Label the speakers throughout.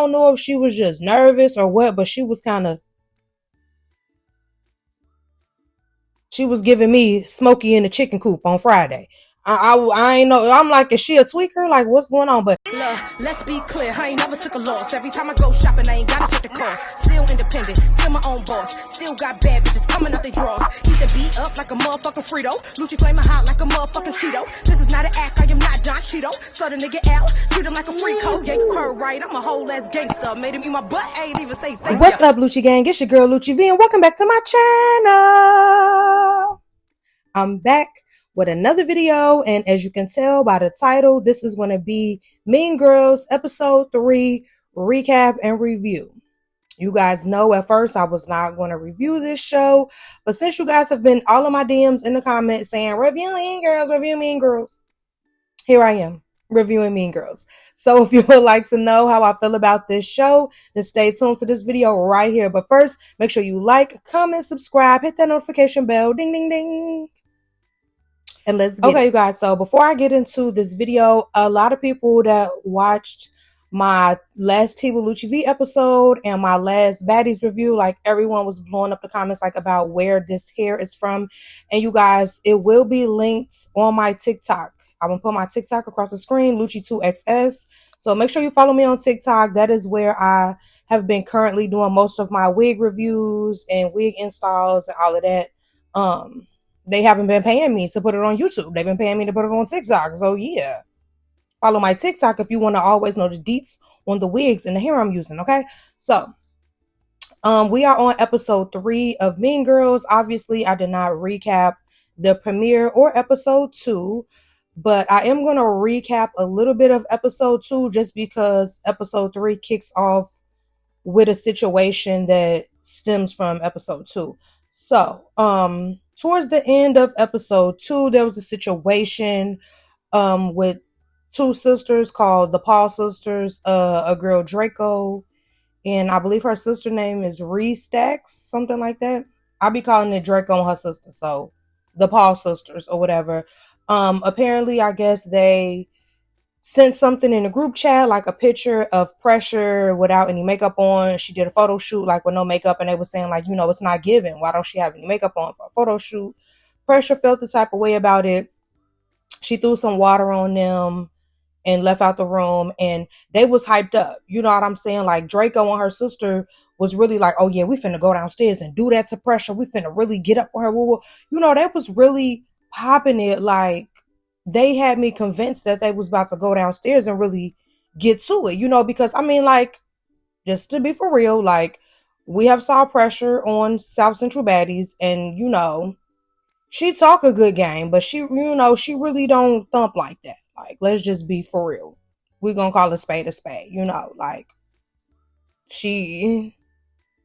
Speaker 1: don't know if she was just nervous or what, but she was giving me Smokey in the chicken coop on Friday. I ain't know. I'm like, is she a tweaker? Like, what's going on? But
Speaker 2: let's be clear, I ain't never took a loss. Every time I go shopping, I ain't gotta check the cost. Still independent, still my own boss. Still got bad bitches coming up they drawers. Keep the beat up like a motherfucking Frito. Lucci flaming hot like a motherfucking Cheeto. This is not an act, I am not Don Cheeto. So the nigga out, treat him like a free code. Yeah, you heard right, I'm a whole ass gangster. Made him eat my butt, I ain't even say thank you.
Speaker 1: What's up, Lucci gang? It's your girl Lucci V, and welcome back to my channel. I'm back with another video, and as you can tell by the title, this is going to be Mean Girls episode 3 recap and review. You guys know at first I was not going to review this show, but since you guys have been all of my DMs in the comments saying review Mean Girls, here I am reviewing Mean Girls. So if you would like to know how I feel about this show, then stay tuned to this video right here. But first, make sure you like, comment, subscribe, hit that notification bell, ding ding ding. And let's get it. You guys, so before I get into this video, a lot of people that watched my last Tea with Lucci V episode and my last Baddies review, like everyone was blowing up the comments like about where this hair is from. And you guys, it will be linked on my TikTok. I'm gonna put my TikTok across the screen, Lucci2XS. So make sure you follow me on TikTok. That is where I have been currently doing most of my wig reviews and wig installs and all of that. They haven't been paying me to put it on YouTube. They've been paying me to put it on TikTok. So yeah, follow my TikTok if you want to always know the deets on the wigs and the hair I'm using. Okay, so we are on episode 3 of Mean Girls. Obviously, I did not recap the premiere or episode 2, but I am going to recap a little bit of episode 2 just because episode 3 kicks off with a situation that stems from episode 2. So, towards the end of episode 2, there was a situation with two sisters called the Paul sisters, a girl Draco, and I believe her sister name is Reese Stacks, something like that. I'll be calling it Draco and her sister, so the Paul sisters or whatever. Apparently, I guess they sent something in the group chat, like a picture of Pressure without any makeup on. She did a photo shoot, like with no makeup, and they were saying, like, you know, it's not given. Why don't she have any makeup on for a photo shoot? Pressure felt the type of way about it. She threw some water on them and left out the room, and they was hyped up. You know what I'm saying? Like, Draco and her sister was really like, oh yeah, we finna go downstairs and do that to Pressure. We finna really get up on her. You know, they was really popping it. Like, they had me convinced that they was about to go downstairs and really get to it, you know, because I mean, like, just to be for real, like, we have saw Pressure on South Central Baddies, and you know, she talk a good game, but she, you know, she really don't thump like that. Like, let's just be for real. We're gonna call a spade, you know, like, she,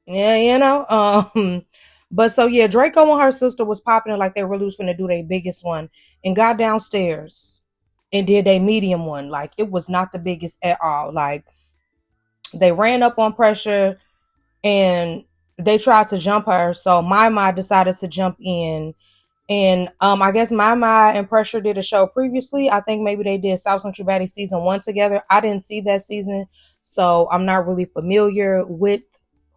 Speaker 1: yeah, you know, but so yeah, Draco and her sister was popping it like they really was finna do their biggest one, and got downstairs and did a medium one. Like, it was not the biggest at all. Like, they ran up on Pressure and they tried to jump her. So my decided to jump in. And I guess my and Pressure did a show previously. I think maybe they did South Central Baddies season 1 together. I didn't see that season, so I'm not really familiar with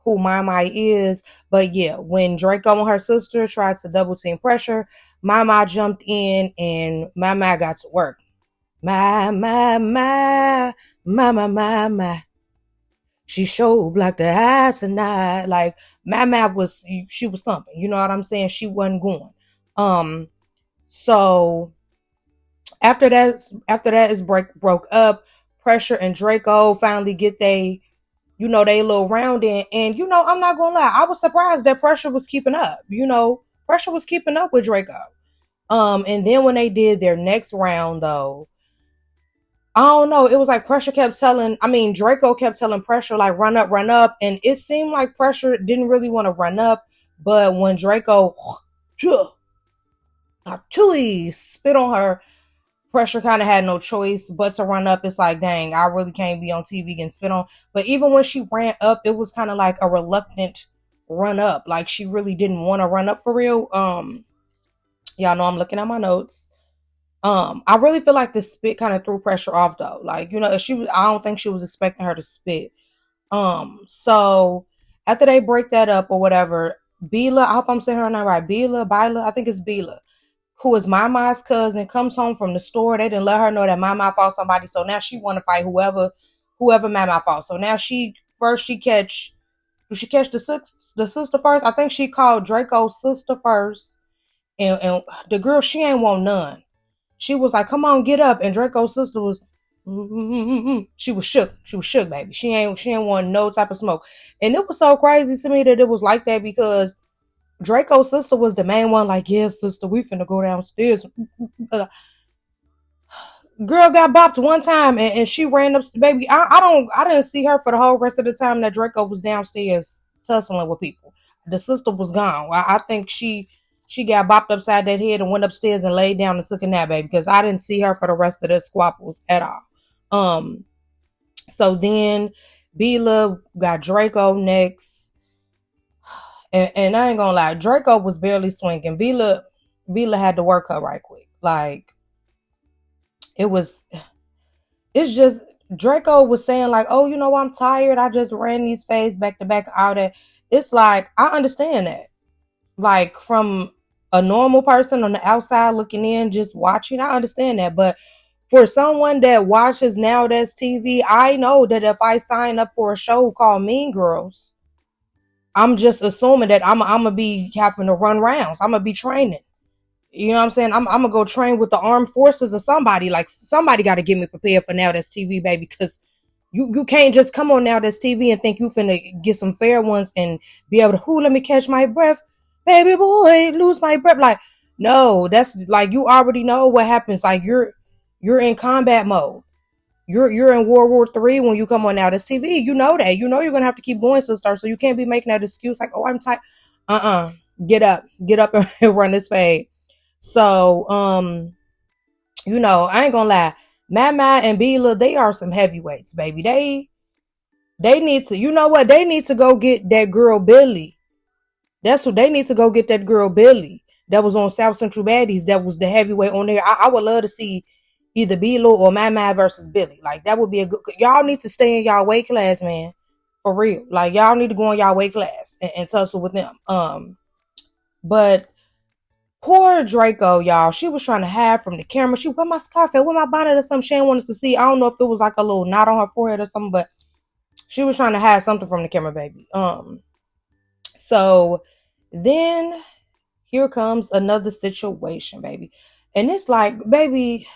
Speaker 1: who my is. But yeah, when Draco and her sister tried to double team Pressure, my jumped in and my got to work. My. She showed black the ass tonight. Like, she was thumping. You know what I'm saying? She wasn't going. So after that is broke up. Pressure and Draco finally get they, you know, they little round in, and you know, I'm not gonna lie, I was surprised that Pressure was keeping up. You know, Pressure was keeping up with Draco. And then when they did their next round, though, I don't know, it was like Draco kept telling Pressure, like, run up, and it seemed like Pressure didn't really want to run up, but when Draco spit on her, Pressure kind of had no choice but to run up. It's like, dang, I really can't be on TV getting spit on. But even when she ran up, it was kind of like a reluctant run up. Like, she really didn't want to run up for real. Y'all know I'm looking at my notes. I really feel like the spit kind of threw Pressure off, though. Like, you know, I don't think she was expecting her to spit. So after they break that up or whatever, Bila, I hope I'm saying her name right. Bila, I think it's Bila, who is Mama's cousin, comes home from the store. They didn't let her know that Mama fought somebody, so now she want to fight whoever Mama fought. So now she catch. Do she catch the sister first? I think she called Draco's sister first, and the girl, she ain't want none. She was like, "Come on, get up." And Draco's sister was, she was shook. She was shook, baby. She ain't want no type of smoke. And it was so crazy to me that it was like that because Draco's sister was the main one. Like, yeah, sister, we finna go downstairs. Girl got bopped one time and she ran up, baby. I didn't see her for the whole rest of the time that Draco was downstairs tussling with people. The sister was gone. I think she got bopped upside that head and went upstairs and laid down and took a nap, baby, because I didn't see her for the rest of the squabbles at all. So then Bila got Draco next. And I ain't gonna lie, Draco was barely swinging. Bila had to work her right quick. Like, it's just Draco was saying like, oh, I'm tired. I just ran these fades back to back out of. It's like, I understand that. Like, from a normal person on the outside looking in, just watching, I understand that. But for someone that watches Nowthatstv, I know that if I sign up for a show called Mean Girls, I'm just assuming that I'm gonna be having to run rounds. I'm gonna be training. You know what I'm saying? I'm gonna go train with the armed forces or somebody. Like, somebody got to get me prepared for Nowthatstv, baby, because you can't just come on Nowthatstv and think you finna get some fair ones and be able to, let me catch my breath, baby boy, lose my breath. Like, no, that's like, you already know what happens. Like, you're in combat mode. You're in World War III when you come on Nowthatstv. You know that. You know you're gonna have to keep going, sister. So you can't be making that excuse like, oh, I'm tired. Get up and run this fade. So, I ain't gonna lie. Mama and Bila, they are some heavyweights, baby. They need to, you know what? They need to go get that girl Billy. That's what they need to go get, that girl Billy that was on South Central Baddies. That was the heavyweight on there. I would love to see either Bila or Mama versus Billy. Like, that would be a good. Y'all need to stay in y'all weight class, man. For real. Like, y'all need to go in y'all weight class and tussle with them. But poor Draco, y'all. She was trying to hide from the camera. She, where my scarf at? Where my bonnet or something? She didn't want us to see. I don't know if it was like a little knot on her forehead or something, but she was trying to hide something from the camera, baby. So then here comes another situation, baby. And it's like, baby,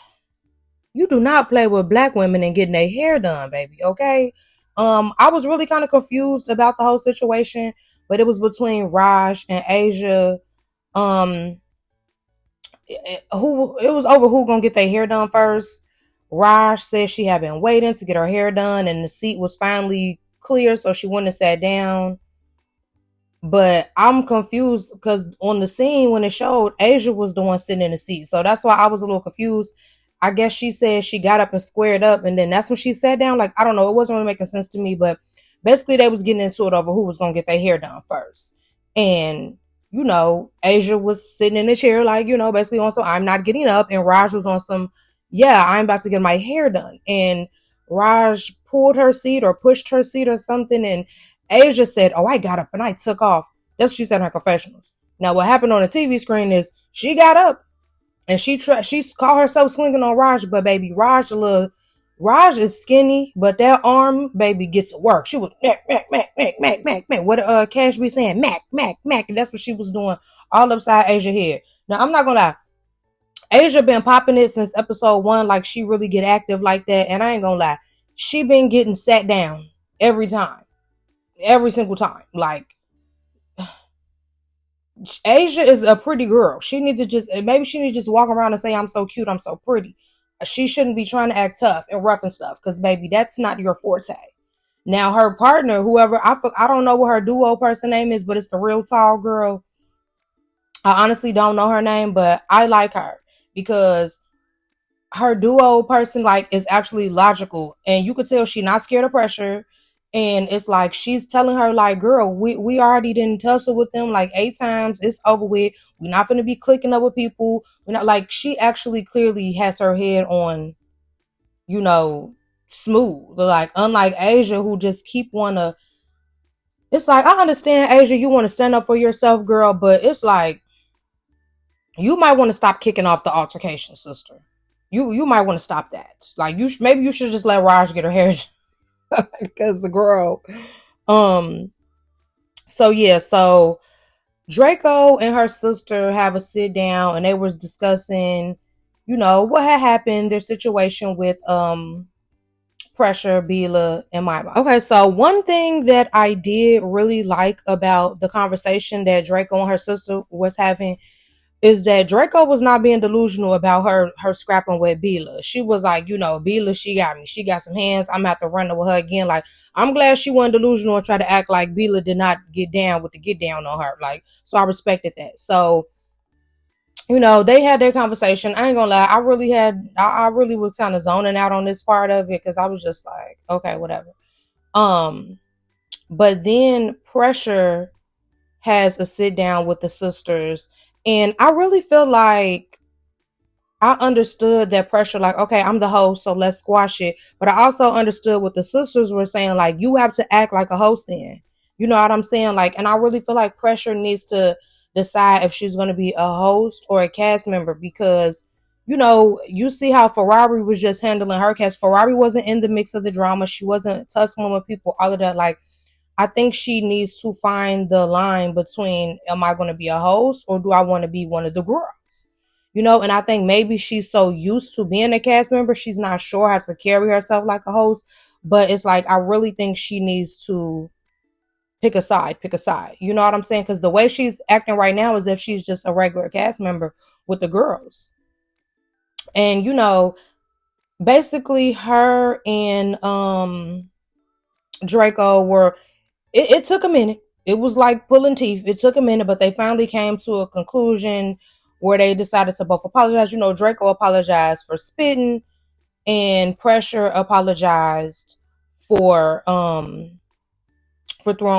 Speaker 1: you do not play with black women and getting their hair done, baby, okay? I was really kind of confused about the whole situation, but it was between Raj and Asia. It was over who gonna get their hair done first. Raj said she had been waiting to get her hair done and the seat was finally clear, so she wouldn't have sat down. But I'm confused because on the scene when it showed, Asia was the one sitting in the seat. So that's why I was a little confused. I guess she said she got up and squared up and then that's when she sat down. Like, I don't know. It wasn't really making sense to me, but basically they was getting into it over who was going to get their hair done first. And, Asia was sitting in the chair, like, basically on some, I'm not getting up. And Raj was on some, yeah, I'm about to get my hair done. And Raj pulled her seat or pushed her seat or something. And Asia said, oh, I got up and I took off. That's what she said in her confessionals. Now, what happened on the TV screen is she got up and she called herself swinging on Raj, but baby, Raj is skinny, but that arm, baby, gets to work. She was mac. What Cash be saying? Mac. And that's what she was doing all upside Asia head. Now, I'm not gonna lie. Asia been popping it since episode 1. Like, she really get active like that. And I ain't gonna lie. She been getting sat down every time. Every single time. Like, Asia is a pretty girl. She needs to just walk around and say, I'm so cute, I'm so pretty. She shouldn't be trying to act tough and rough and stuff, because baby, that's not your forte. Now her partner, whoever, I don't know what her duo person name is, but it's the real tall girl. I honestly don't know her name, but I like her because her duo person, like, is actually logical, and you could tell she's not scared of pressure. And it's like she's telling her, like, girl, we already didn't tussle with them like 8 times. It's over with. We're not going to be clicking up with people. We're not, like, she actually clearly has her head on, smooth. Like, unlike Asia, who just keep wanna. It's like, I understand, Asia, you want to stand up for yourself, girl, but it's like you might want to stop kicking off the altercation, sister. You might want to stop that. Like, maybe you should just let Raj get her hair because the girl. Um. So yeah. So Draco and her sister have a sit down, and they was discussing, what had happened, their situation with Pressure, Bila, and Mima. Okay, so one thing that I did really like about the conversation that Draco and her sister was having is that Draco was not being delusional about her scrapping with Bila. She was like, Bila, she got me. She got some hands. I'm gonna have to run with her again. Like, I'm glad she wasn't delusional and try to act like Bila did not get down with the get down on her. Like, so I respected that. So, they had their conversation. I ain't gonna lie, I really was kind of zoning out on this part of it because I was just like, okay, whatever. But then Pressure has a sit down with the sisters, and I really feel like I understood that Pressure, like, okay, I'm the host, so let's squash it. But I also understood what the sisters were saying, like, you have to act like a host then. You know what I'm saying? Like, and I really feel like Pressure needs to decide if she's going to be a host or a cast member, because, you see how Ferrari was just handling her cast. Ferrari wasn't in the mix of the drama. She wasn't tussling with people, all of that. Like, I think she needs to find the line between, am I going to be a host or do I want to be one of the girls? And I think maybe she's so used to being a cast member, she's not sure how to carry herself like a host. But it's like, I really think she needs to pick a side. You know what I'm saying? Because the way she's acting right now is if she's just a regular cast member with the girls. And, basically her and Draco were, it took a minute. It was like pulling teeth. It took a minute, but they finally came to a conclusion where they decided to both apologize. Draco apologized for spitting, and Pressure apologized for throwing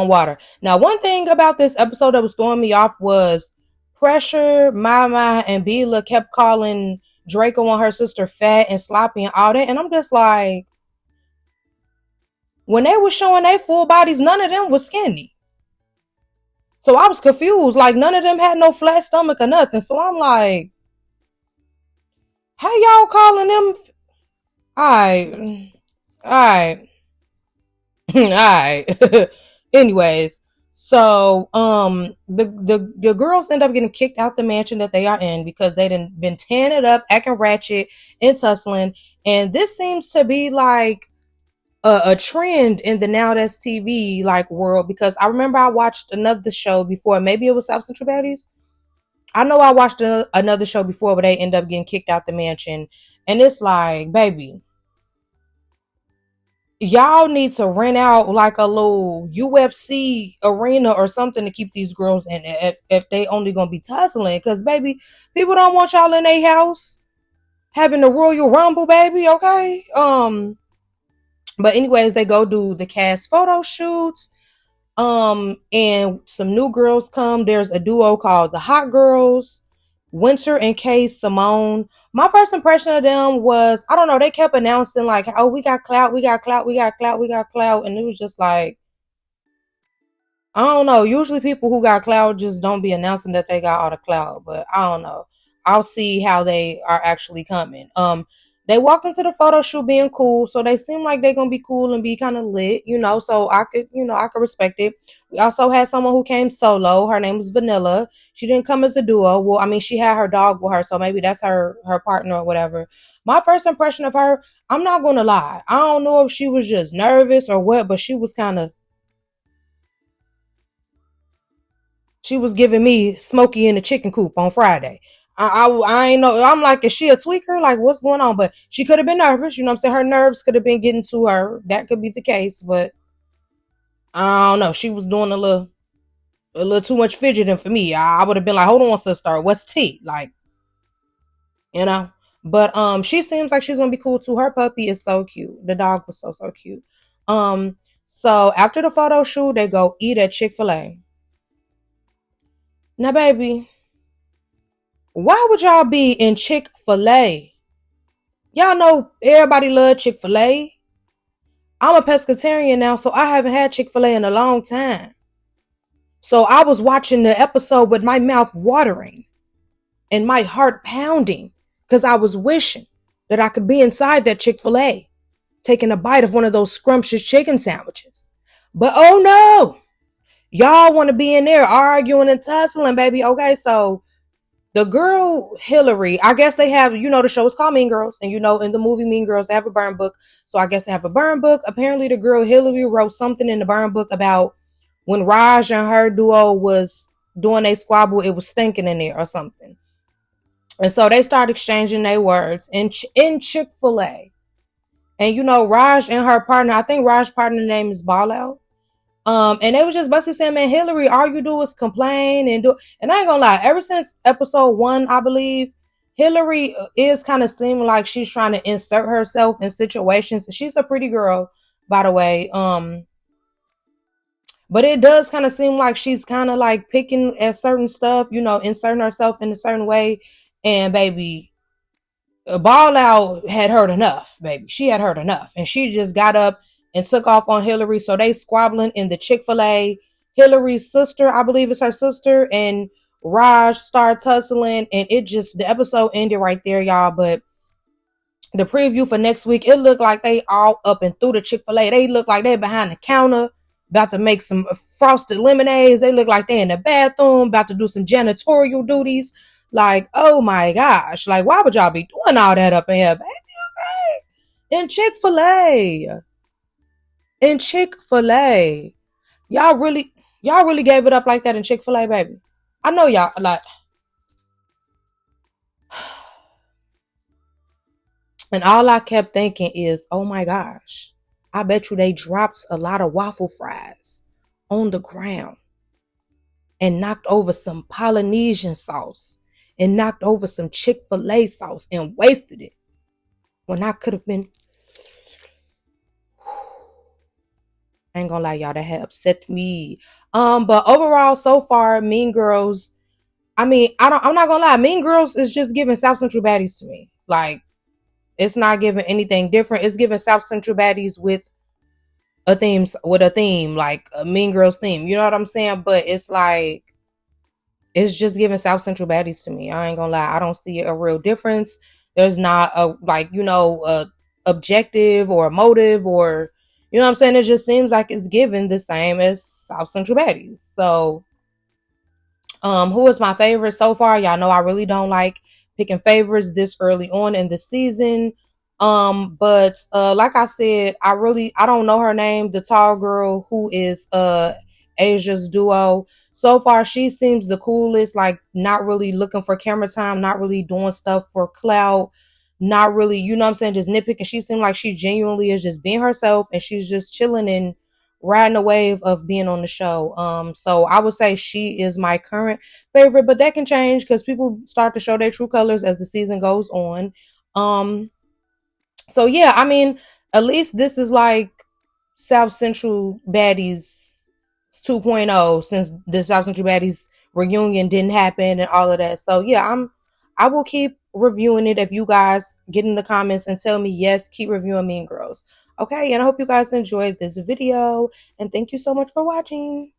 Speaker 1: water. Now, one thing about this episode that was throwing me off was Pressure, Mama, and Bila kept calling Draco and her sister fat and sloppy and all that. And I'm just like, when they were showing their full bodies, none of them was skinny. So I was confused. Like, none of them had no flat stomach or nothing. So I'm like, how y'all calling them? Alright. Alright. Alright. Anyways, so the girls end up getting kicked out the mansion that they are in because they done been tearing it up, acting ratchet and tussling. And this seems to be like a trend in the Nowthatstv like world, because I remember I watched another show before, maybe it was South Central Baddies. I know I watched another show before, but they end up getting kicked out the mansion, and it's like, baby, y'all need to rent out like a little UFC arena or something to keep these girls in if they only gonna be tussling, because baby, people don't want y'all in their house having the Royal Rumble, baby. Okay. But anyways, they go do the cast photo shoots. And some new girls come. There's a duo called the Hot Girls, Winter and K Simone. My first impression of them was, I don't know, they kept announcing like, oh, we got clout, we got clout, we got clout, we got clout. And it was just like, I don't know. Usually people who got clout just don't be announcing that they got all the clout, but I don't know. I'll see how they are actually coming. They walked into the photo shoot being cool, so they seem like they're gonna be cool and be kind of lit, so I could respect it. We also had someone who came solo. Her name was Vanilla. She didn't come as the duo. Well, I mean, she had her dog with her, so maybe that's her partner or whatever. My first impression of her, I'm not gonna lie, I don't know if she was just nervous or what, but she was giving me Smokey in the chicken coop on Friday. I ain't know. I'm like, is she a tweaker? Like, what's going on? But she could have been nervous. You know what I'm saying? Her nerves could have been getting to her. That could be the case. But I don't know. She was doing a little too much fidgeting for me. I would have been like, hold on, sister. What's tea? Like, you know. But she seems like she's gonna be cool too. Her puppy is so cute. The dog was so cute. So after the photo shoot, they go eat at Chick-fil-A. Now, baby, why would y'all be in Chick-fil-A? Y'all know everybody love Chick-fil-A. I'm a pescatarian now, so I haven't had Chick-fil-A in a long time. So I was watching the episode with my mouth watering and my heart pounding because I was wishing that I could be inside that Chick-fil-A taking a bite of one of those scrumptious chicken sandwiches. But oh no, y'all want to be in there arguing and tussling, baby. Okay, so the girl Hillary, I guess they have, the show is called Mean Girls, and in the movie Mean Girls, they have a burn book. So I guess they have a burn book. Apparently the girl Hillary wrote something in the burn book about when Raj and her duo was doing a squabble, it was stinking in there or something. And so they started exchanging their words in Chick-fil-A. And Raj and her partner, I think Raj's partner name is Ball Out. And they was just basically saying, man, Hillary, all you do is complain and I ain't gonna lie, ever since episode 1, I believe, Hillary is kind of seeming like she's trying to insert herself in situations. She's a pretty girl, by the way. But it does kind of seem like she's kind of like picking at certain stuff, inserting herself in a certain way. And baby, Ball Out had heard enough, baby. She had heard enough. And she just got up and took off on Hillary. So they squabbling in the Chick-fil-A. Hillary's sister, I believe it's her sister, and Raj started tussling. And the episode ended right there, y'all. But the preview for next week, it looked like they all up and through the Chick-fil-A. They look like they behind the counter, about to make some frosted lemonades. They look like they in the bathroom, about to do some janitorial duties. Like, oh my gosh. Like, why would y'all be doing all that up in here, baby? Okay. In Chick-fil-A. Y'all really gave it up like that in Chick-fil-A, baby. I know y'all like. And all I kept thinking is, oh my gosh, I bet you they dropped a lot of waffle fries on the ground and knocked over some Polynesian sauce and knocked over some Chick-fil-A sauce and wasted it when I could have been. I ain't gonna lie, y'all, that had upset me. But overall, so far, Mean Girls, I'm not gonna lie, Mean Girls is just giving South Central baddies to me. Like, it's not giving anything different. It's giving South Central baddies with a theme, like a Mean Girls theme. You know what I'm saying? But it's like, it's just giving South Central baddies to me. I ain't gonna lie. I don't see a real difference. There's not a objective or a motive or, you know what I'm saying? It just seems like it's given the same as South Central baddies. So, who is my favorite so far? Y'all know I really don't like picking favorites this early on in the season. But like I said, I don't know her name. The tall girl who is Asia's duo. So far, she seems the coolest, like not really looking for camera time, not really doing stuff for clout, not really, you know what I'm saying, just nitpicking. She seemed like she genuinely is just being herself and she's just chilling and riding a wave of being on the show. So I would say she is my current favorite, but that can change because people start to show their true colors as the season goes on. So yeah, at least this is like South Central Baddies 2.0 since the South Central Baddies reunion didn't happen and all of that. So yeah, I will keep reviewing it if you guys get in the comments and tell me yes, keep reviewing Mean Girls. Okay, and I hope you guys enjoyed this video and thank you so much for watching.